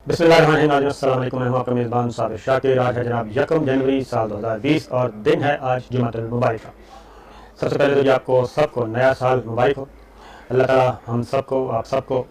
बिस्मिल्लाहिर्रहमानिर्रहीम। अस्सलाम वालेकुम। मैं हूं आपका मेज़बान साबिर शाकिर। आज है जनाब 1 जनवरी साल 2020 और दिन है आज जुमातुल मुबारक का। सबसे पहले तो जी आपको सबको नया साल मुबारक हो। अल्लाह ताला हम सबको आप सबको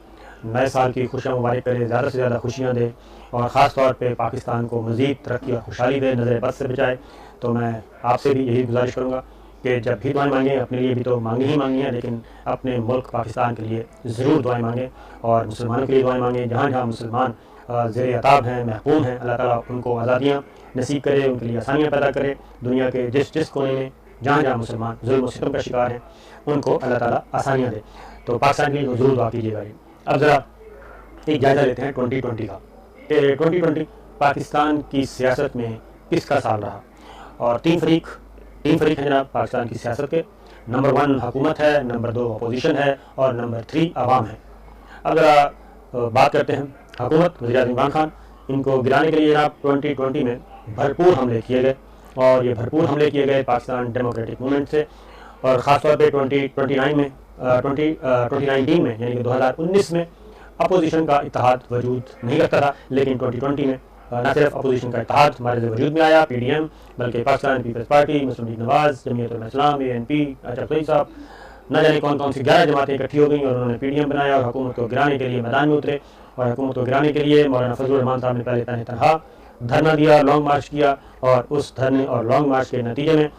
नए साल की खुशियाँ मुबारक करे, ज़्यादा से ज़्यादा खुशियाँ दे और ख़ास तौर पे पाकिस्तान को मज़ीद तरक्की और खुशहाली दे, नज़र बद से बचाए। तो मैं आपसे भी यही गुजारिश करूँगा कि जब भी दुआएं मांगें, अपने लिए भी तो मांगी ही मांगी हैं, लेकिन अपने मुल्क पाकिस्तान के लिए ज़रूर दुआएं मांगें और मुसलमानों के लिए दुआएं मांगें। जहाँ जहाँ मुसलमान ज़ेर अताब हैं, महकूम हैं, अल्लाह ताला उनको आज़ादियाँ नसीब करे, उनके लिए आसानियाँ पैदा करे। दुनिया के जिस जिस कोने में जहाँ जहाँ मुसलमान जुल्म और सितम का शिकार हैं, उनको अल्लाह ताला आसानियाँ दे। तो पाकिस्तान के लिए ज़रूर दुआ कीजिएगा। अब ज़रा एक जायज़ा लेते हैं 2020 का कि 2020 पाकिस्तान की सियासत में किसका साल रहा। और तीन फरीक हैं जनाब पाकिस्तान की सियासत के। नंबर 1 हुकूमत है, नंबर 2 अपोजिशन है और नंबर 3 आवाम है। अब ज़रा बात करते हैं हुकूमत। वज़ीर-ए-आज़म इमरान खान, इनको गिराने के लिए जनाब 2020 में भरपूर हमले किए गए और ये भरपूर हमले किए गए पाकिस्तान डेमोक्रेटिक मूवमेंट से। और ख़ास तौर पे 2019 में यानी कि 2019 में अपोजिशन का इत्तेहाद वजूद नहीं रखता था, लेकिन 2020 में न सिर्फ अपोजिशन का इत्तेहाद हमारे वजूद में आया, PDM, बल्कि पाकिस्तान पीपल्स पार्टी, मुस्लिम लीग नवाज़, जमीयत उलमा इस्लाम, ANP, अशरफ रईस साहब, न जाने कौन कौन सी 11 जमातें इकट्ठी हो गई और उन्होंने PDM बनाया और हुकूमत को गिराने के लिए मैदान में उतरे। और हुकूमत को गिराने के लिए मौलाना फजलुर रहमान साहब ने पहले तनहा धरना दिया, लॉन्ग मार्च किया और उस धरने और लॉन्ग मार्च के नतीजे में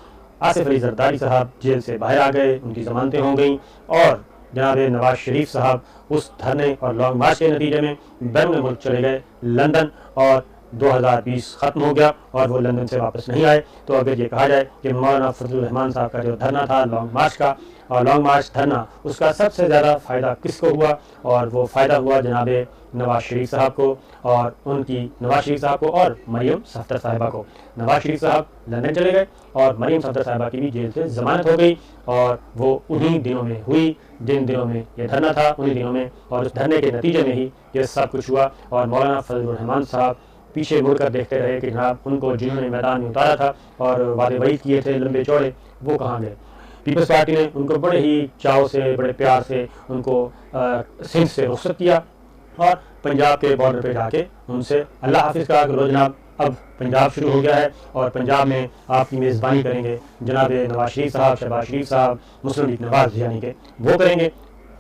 आसिफ अली जरदारी साहब जेल से बाहर आ गए, उनकी ज़मानतें हो गई और जनाब नवाज शरीफ साहब उस धरने और लॉन्ग मार्च के नतीजे में बैरून मुल्क चले गए लंदन और 2020 ख़त्म हो गया और वो लंदन से वापस नहीं आए। तो अगर ये कहा जाए कि मौलाना फजलुर रहमान साहब का जो धरना था लॉन्ग मार्च का और लॉन्ग मार्च धरना, उसका सबसे ज़्यादा फ़ायदा किसको हुआ, और वो फ़ायदा हुआ जनाब नवाज शरीफ साहब को और मरियम सफदर साहिबा को। नवाज शरीफ साहब लंदन चले गए और मरियम सफदर साहिबा की भी जेल से ज़मानत हो गई और वो उन्हीं दिनों में हुई जिन दिनों में ये धरना था, उन्हीं दिनों में, और उस धरने के नतीजे में ही ये सब कुछ हुआ। और मौलाना फजलुर रहमान साहब पीछे मुड़कर देखते रहे कि जनाब उनको जिन्होंने मैदान में उतारा था और वादे वईद किए थे लंबे चौड़े, वो कहाँ गए। पीपल्स पार्टी ने उनको बड़े ही चाव से, बड़े प्यार से उनको सिंध से रुखसत किया और पंजाब के बॉर्डर पे जाके उनसे अल्लाह हाफिज़ कहा कि जनाब अब पंजाब शुरू हो गया है और पंजाब में आपकी मेज़बानी करेंगे जनाब नवाज शरीफ साहब, शहबाज शरीफ साहब, मुस्लिम लीग नवाज़, यानी कि वो करेंगे।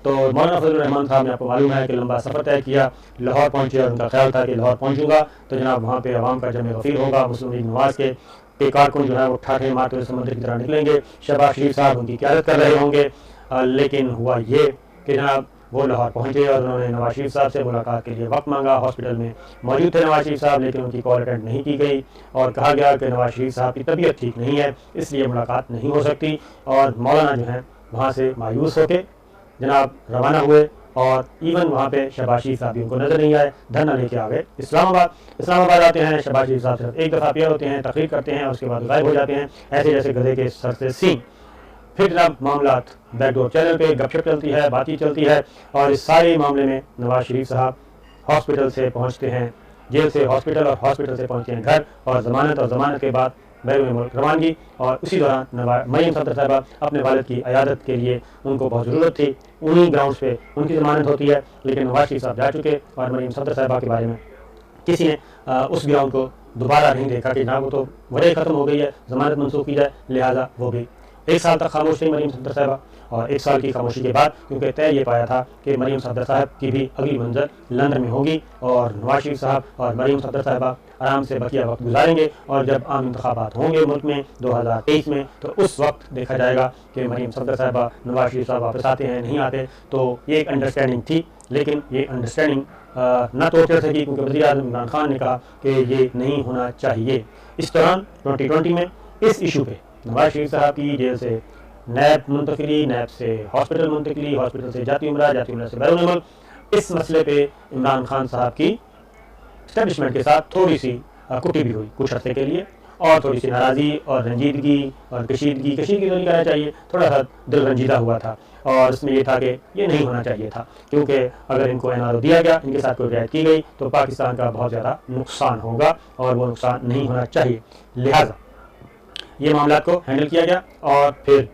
तो मौलाना फजलुर रहमान साहब ने, आपको मालूम है कि लंबा सफ़र तय किया, लाहौर पहुँचे और उनका ख्याल था कि लाहौर पहुँचूँगा तो जनाब वहाँ पे अवाम का जमे गफ़ीर होगा, मुस्लिम लीग नवाज़ के कारकुन जो है वो ठाठे मारते हुए समुद्र की तरह निकलेंगे, शहबाज शरीफ साहब उनकी क़यादत कर रहे होंगे। लेकिन हुआ ये कि जनाब वो लाहौर पहुँचे और उन्होंने नवाज शरीफ साहब से मुलाकात के लिए वक्त मांगा। हॉस्पिटल में मौजूद थे नवाज शरीफ साहब, लेकिन उनकी कॉल अटेंड नहीं की गई और कहा गया कि नवाज शरीफ साहब की तबीयत ठीक नहीं है, इसलिए मुलाकात नहीं हो सकती। और मौलाना जो है वहाँ से मायूस होकर जनाब रवाना हुए और इवन वहाँ पे शहबाज शरीफ साहब भी उनको नज़र नहीं आए, धरना लेके आ गए इस्लामाबाद आते हैं। शहबाज शरीफ साहब सिर्फ एक दफ़ा पेयर होते हैं, तकरीर करते हैं और उसके बाद गायब हो जाते हैं, ऐसे जैसे गधे के सर से सींग। फिर जनाब मामलात बैकडोर चैनल पे गपशप चलती है, बातचीत चलती है और इस सारे मामले में नवाज शरीफ साहब हॉस्पिटल से पहुँचते हैं, जेल से हॉस्पिटल और हॉस्पिटल से पहुँचते हैं घर, और ज़मानत के बाद बैरून मुल्क रवानगी। और उसी दौरान मरियम सफदर साहिबा अपने वालिद की अयादत के लिए उनको बहुत ज़रूरत थी, उन्हीं ग्राउंड्स पे उनकी ज़मानत होती है, लेकिन नवाज शरीफ साहब जा चुके और मरियम सफदर साहिबा के बारे में किसी ने उस ग्राउंड को दोबारा नहीं देखा कि जनाब वो तो वजह ख़त्म हो गई है, ज़मानत मनसूख की जाए, लिहाजा वो भी 1 साल तक खामोश रही मरियम सफदर साहिबा। और 1 साल की खामोशी के बाद क्योंकि तय ये पाया था कि मरियम सफदर साहब की भी अगली मंजिल लंदन में होगी और नवाज शरीफ साहब और मरियम सफदर साहिबा आराम से बकिया वक्त गुजारेंगे और जब आम इंतखाबात होंगे मुल्क में 2023 में, तो उस वक्त देखा जाएगा कि मरियम सफदर साहिबा, नवाज शरीफ साहब वापस आते हैं नहीं आते। तो ये एक अंडरस्टैंडिंग थी, लेकिन ये अंडरस्टैंडिंग न तो चल सकी क्योंकि वज़ीर-ए-आज़म इमरान खान ने कहा कि ये नहीं होना चाहिए। इस दौरान 2020 में इस इशू पे नवाज शरीफ साहब की जेल से नैब मुंतकिली, नैब से हॉस्पिटल मुंतकिली, हॉस्पिटल से जाती उम्रा से बैरून मुल्क, इस मसले पे इमरान खान साहब की इस्टेब्लिशमेंट के साथ थोड़ी सी कुटी भी हुई कुछ अर्से के लिए, और थोड़ी सी नाराज़गी और रंजीदगी और कशीदगी तो नहीं कहना चाहिए, थोड़ा सा दिल रंजीदा हुआ था। और इसमें ये था कि ये नहीं होना चाहिए था, क्योंकि अगर इनको NRO दिया गया, इनके साथ कोई रियायत की गई तो पाकिस्तान का बहुत ज़्यादा नुकसान होगा और वो नुकसान नहीं होना चाहिए। लिहाजा ये मामला को हैंडल किया गया और फिर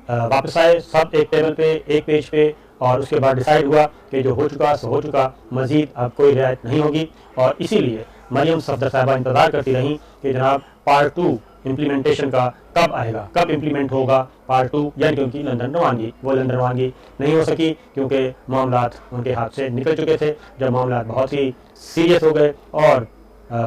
वापस आए सब एक टेबल पे, एक पेज पे, اور اس کے بعد ڈیسائیڈ ہوا کہ جو ہو چکا سو ہو چکا، مزید اب کوئی رعایت نہیں ہوگی، اور اسی لیے مریم صفدر صاحبہ انتظار کرتی رہیں کہ جناب پارٹ 2 امپلیمنٹیشن کا کب آئے گا، کب امپلیمنٹ ہوگا پارٹ 2، یعنی کہ ان کی لندن روانگی۔ وہ لندن روانگی نہیں ہو سکی کیونکہ معاملات ان کے ہاتھ سے نکل چکے تھے۔ جب معاملات بہت ہی سیریس ہو گئے اور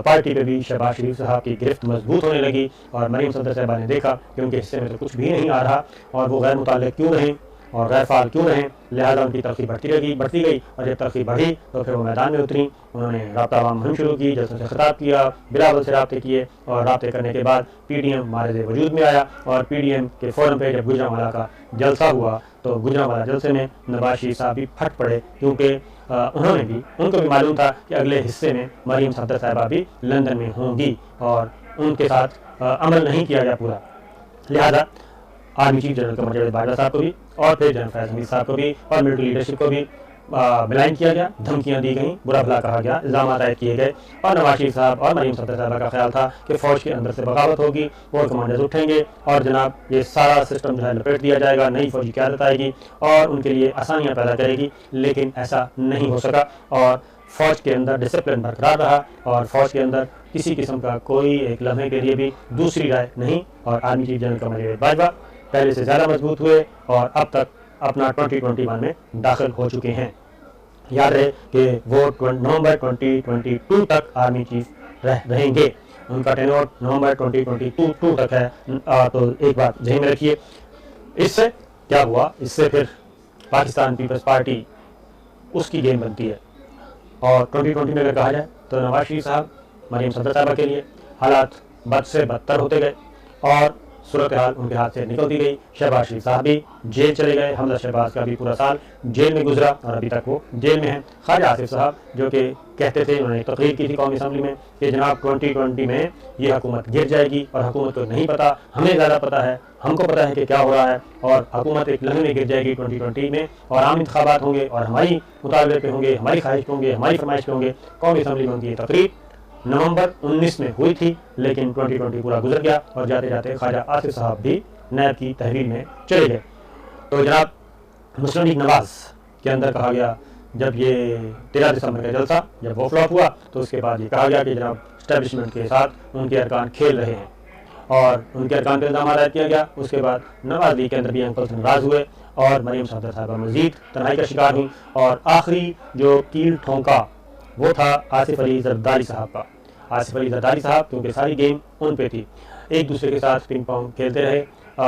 پارٹی پہ بھی شہباز شریف صاحب کی گرفت مضبوط ہونے لگی، اور مریم صفدر صاحبہ نے دیکھا کہ ان کے حصے میں تو کچھ بھی نہیں آ رہا، اور وہ غیر متعلق کیوں رہیں اور غیر فعال کیوں رہیں، لہٰذا ان کی تلخی بڑھتی گئی، اور جب تلخی بڑھی تو پھر وہ میدان میں اتری۔ انہوں نے رابطہ عوام مہم شروع کی، جلسوں سے خطاب کیا، بلاول سے رابطے کیے، اور رابطے کرنے کے بعد پی ڈی ایم مارد وجود میں آیا، اور پی ڈی ایم کے فورم پہ جب گجرانوالہ کا جلسہ ہوا تو گجرانوالہ جلسے میں نواز شریف صاحب بھی پھٹ پڑے، کیونکہ ان کو بھی معلوم تھا کہ اگلے حصے میں مریم صفدر صاحبہ بھی لندن میں ہوں گی، اور ان کے ساتھ عمل نہیں کیا گیا پورا، لہذا army chief general Qamar Javed Bajwa صاحب کو بھی، اور پھر جنرل فیاض حمید صاحب کو بھی، اور ملٹری لیڈرشپ کو بھی بلائن کیا گیا، دھمکیاں دی گئیں، برا بھلا کہا گیا، الزامات عائد کیے گئے، اور نواز شریف صاحب اور مریم صفدر صاحبہ کا خیال تھا کہ فوج کے اندر سے بغاوت ہوگی، اور کمانڈرز اٹھیں گے، اور جناب یہ سارا سسٹم جو ہے لپیٹ دیا جائے گا، نئی فوجی قیادت آئے گی اور ان کے لیے آسانیاں پیدا کرے گی، لیکن ایسا نہیں ہو سکا، اور فوج کے اندر ڈسپلن برقرار رہا، اور فوج کے اندر کسی قسم کا کوئی ایک لمحے کے لیے بھی دوسری رائے نہیں، اور army chief general Qamar Javed Bajwa پہلے سے زیادہ مضبوط ہوئے، اور اب تک اپنا 2021 میں داخل ہو چکے ہیں۔ یاد رہے کہ وہ نومبر 2022 تک آرمی چیف رہیں گے، ان کا ٹینور نومبر 2022 تک ہے، تو ایک بات ذہن میں رکھیے۔ اس سے کیا ہوا، اس سے پھر پاکستان پیپلز پارٹی اس کی گیم بنتی ہے، اور 2020 میں اگر کہا جائے تو نواز شریف صاحب مریم صفدر صاحبہ کے لیے حالات بد سے بدتر ہوتے گئے، اور صورتحال ان کے ہاتھ سے نکلتی گئی۔ شہباز شریف صاحب بھی جیل چلے گئے، حمزہ شہباز کا بھی پورا سال جیل میں گزرا، اور ابھی تک وہ جیل میں ہیں۔ خواجہ آصف صاحب جو کہ کہتے تھے، انہوں نے ایک تقریر کی تھی قومی اسمبلی میں کہ جناب 2020 میں یہ حکومت گر جائے گی، اور حکومت کو نہیں پتا، ہمیں زیادہ پتا ہے، ہم کو پتا ہے کہ کیا ہو رہا ہے، اور حکومت ایک لمحے میں گر جائے گی 2020 میں، اور عام انتخابات ہوں گے، اور ہماری مطالبے پہ ہوں گے، ہماری خواہش پہ ہوں گے، ہماری فرمائش پہ ہوں گے۔ قومی اسمبلی میں ان کی یہ تقریر نومبر 19 میں ہوئی تھی، لیکن 2020 پورا گزر گیا، اور جاتے جاتے خواجہ آصف صاحب بھی نیب کی تحویل میں چلے گئے۔ تو جناب مسلم لیگ نواز کے اندر کہا گیا، جب یہ 13 دسمبر کا جلسہ جب وہ فلاپ ہوا تو اس کے بعد یہ کہا گیا کہ جناب اسٹیبلشمنٹ کے ساتھ ان کے ارکان کھیل رہے ہیں، اور ان کے ارکان پہ الزامات عائد کیا گیا۔ اس کے بعد نواز لیگ کے اندر بھی انکل ناراض ہوئے، اور مریم صفدر صاحبہ مزید تنہائی کا شکار ہوئی، اور آخری جو کیل ٹھونکا وہ تھا آصف علی زرداری صاحب کا۔ آصف علی زرداری صاحب کیونکہ ساری گیم ان پہ تھی، ایک دوسرے کے ساتھ پنگ پونگ کھیلتے رہے۔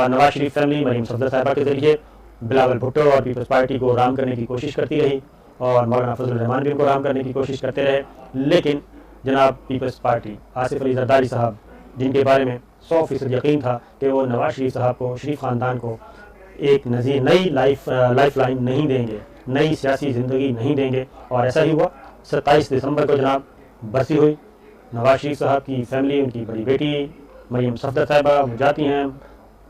نواز شریف فیملی مریم صفدر صاحبہ کے ذریعے بلاول بھٹو اور پیپلز پارٹی کو رام کرنے کی کوشش کرتی رہی، اور مولانا فضل الرحمان بھی ان کو رام کرنے کی کوشش کرتے رہے، لیکن جناب پیپلز پارٹی آصف علی زرداری صاحب، جن کے بارے میں 100% یقین تھا کہ وہ نواز شریف صاحب کو، شریف خاندان کو ایک نئی لائف لائن نہیں دیں گے، نئی سیاسی زندگی نہیں دیں گے، اور ایسا ہی ہوا۔ 27 دسمبر کو جناب برسی ہوئی، نواز شریف صاحب کی فیملی، ان کی بڑی بیٹی مریم صفدر صاحبہ جاتی ہیں،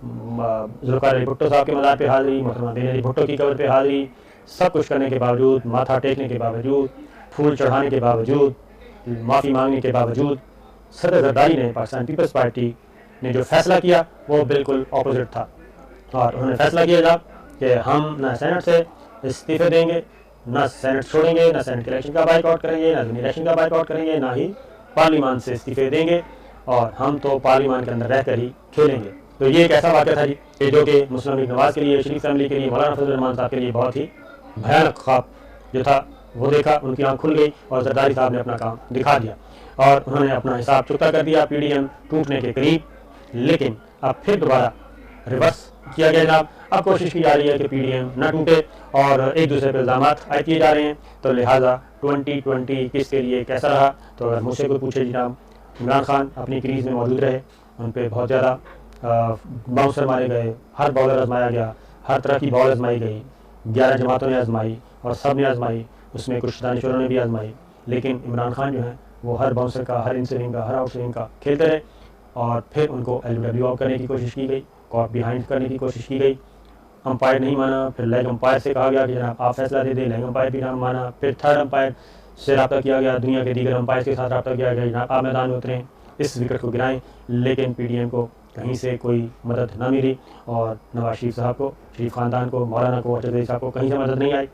ذوالفقار علی بھٹو صاحب کے مزار پہ حاضری، محترمہ بین علی بھٹو کی قبر پہ حاضری، سب کچھ کرنے کے باوجود، ماتھا ٹیکنے کے باوجود، پھول چڑھانے کے باوجود، معافی مانگنے کے باوجود، صدر زرداری نے، پاکستان پیپلز پارٹی نے جو فیصلہ کیا وہ بالکل اپوزٹ تھا، اور انہوں نے فیصلہ کیا جناب کہ ہم نہ سینٹ سے استعفے دیں گے، نہ سینٹ چھوڑیں گے، نہ سینٹ کے الیکشن کا بائیک آؤٹ کریں گے، نہ الیکشن کا بائیک آؤٹ کریں گے، نہ ہی پارلیمان سے استعفے دیں گے، اور ہم تو پارلیمان کے اندر رہ کر ہی کھیلیں گے۔ تو یہ ایک ایسا واقعہ تھا جی کہ جو کہ مسلم لیگ نواز کے لیے، شریف فیملی کے لیے، مولانا فضل الرحمان صاحب کے لیے بہت ہی بھیانک خواب جو تھا وہ دیکھا، ان کی آنکھ کھل گئی، اور زرداری صاحب نے اپنا کام دکھا دیا، اور انہوں نے اپنا حساب چکتا کر دیا، پی ڈی ایم ٹوٹنے کے قریب، لیکن اب پھر دوبارہ ریورس کیا گیا جناب۔ اب کوشش کی جا رہی ہے کہ پی ڈی ایم نہ ٹوٹے، اور ایک دوسرے پہ الزامات عائد کیے جا رہے ہیں، تو لہٰذا 2020 کس کے لیے کیسا رہا؟ تو اگر مجھ سے کوئی پوچھے جناب، عمران خان اپنی کریز میں موجود رہے، ان پہ بہت زیادہ باؤنسر مارے گئے، ہر بالر آزمایا گیا، ہر طرح کی بال آزمائی گئی، 11 جماعتوں نے آزمائی، اور سب نے آزمائی، اس میں کچھ دانشوروں نے بھی آزمائی، لیکن عمران خان جو ہیں وہ ہر باؤنسر کا، ہر ان سوئنگ کا، ہر آؤٹ سوئنگ کا کھیلتے رہے، اور پھر ان کو LBW آؤٹ کرنے کی کوشش کی گئی، کاٹ بیہائنڈ کرنے کی کوشش کی گئی، امپائر نہیں مانا، پھر لیگ امپائر سے کہا گیا کہ جناب آپ فیصلہ دے دیں، لیگ امپائر بھی نہ مانا، پھر تھرڈ امپائر سے رابطہ کیا گیا، دنیا کے دیگر امپائر کے ساتھ رابطہ کیا گیا، جناب آپ میدان میں اتریں، اس وکٹ کو گرائیں، لیکن پی ڈی ایم کو कहीं से कोई मदद ना मिली और नवाज शरीफ साहब को, शरीफ ख़ानदान को, मौलाना को, अरशद साहब को कहीं से मदद नहीं आई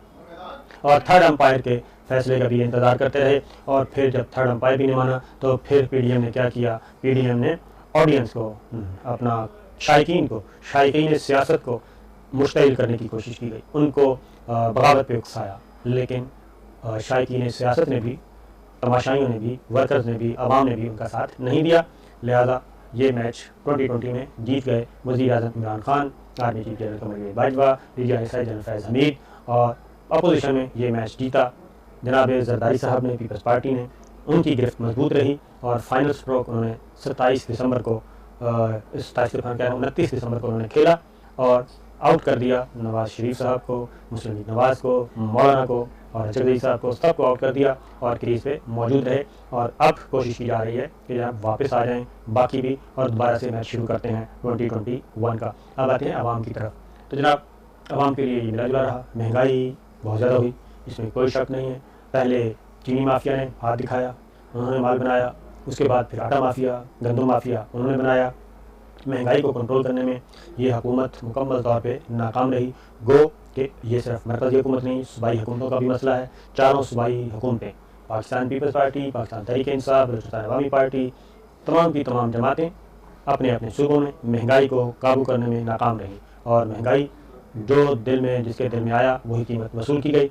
और थर्ड अंपायर के फैसले का भी इंतज़ार करते रहे। और फिर जब थर्ड अंपायर भी नहीं माना तो फिर PDM ने क्या किया, PDM ने ऑडियंस को, अपना शायकीन सियासत को मुश्तइल करने की कोशिश की गई, उनको बगावत पे उकसाया। लेकिन शायकीन सियासत ने भी, तमाशाइयों ने भी, वर्कर्स ने भी, आवाम ने भी उनका साथ नहीं दिया। लिहाजा ये मैच 2020 में जीत गए वज़ीर आज़म Imran Khan, army chief general Qamar Bajwa, DGI general Faiz Hameed, और अपोजिशन में ये मैच जीता जनाब जरदारी साहब ने, पीपल्स पार्टी ने। उनकी गिरफ्त मजबूत रही और फाइनल स्ट्रोक उन्होंने 27 दिसंबर को 29 दिसंबर को उन्होंने खेला और आउट कर दिया नवाज शरीफ साहब को, मुस्लिम लीग नवाज को, मौलाना को और अरशद साहब को, सबको आउट कर दिया और क्रीज पे मौजूद रहे। और अब कोशिश की जा रही है कि जनाब वापस आ जाएं बाकी भी और दोबारा से मैच शुरू करते हैं 2021 का। अब आते हैं आवाम की तरफ। तो जनाब आवाम के लिए ये मिला जुला रहा। महंगाई बहुत ज़्यादा हुई, इसमें कोई शक नहीं है। पहले चीनी माफिया ने हाथ दिखाया, उन्होंने माल बनाया, उसके बाद फिर आटा माफिया, गंदम माफिया उन्होंने बनाया। महंगाई को कंट्रोल करने में ये हुकूमत मुकम्मल तौर पे नाकाम रही। गो कि ये सिर्फ मरकज़ी हुकूमत नहीं, सूबाई हुकूमतों का भी मसला है। चारों सूबाई हुकूमतें, पाकिस्तान पीपल्स पार्टी, पाकिस्तान तहरीक इंसाफ, बलूचिस्तान अवामी पार्टी, तमाम की तमाम जमातें अपने अपने सूबों में महंगाई को काबू करने में नाकाम रही और महंगाई जिसके दिल में आया वही कीमत वसूल की गई।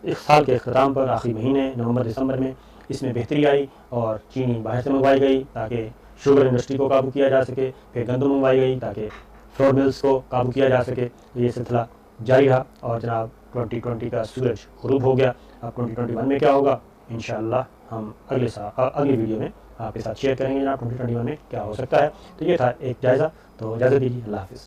इस साल के अख्ताम पर आखिरी महीने नवंबर दिसंबर में इसमें बेहतरी आई और चीनी बाहर से मंगवाई गई ताकि शुगर इंडस्ट्री को काबू किया जा सके, फिर गंदम मंगवाई गई ताकि फ्लोर मिल्स को काबू किया जा सके। ये सिलसिला जारी रहा और जनाब 2020 का सूरज ग़ुरूब हो गया। अब 2021 में क्या होगा इंशाअल्लाह हम अगली वीडियो में आपके साथ शेयर करेंगे जनाब 2021 में क्या हो सकता है। तो ये था एक जायज़ा, तो इजाज़त दीजिए, अल्लाह हाफ़िज़।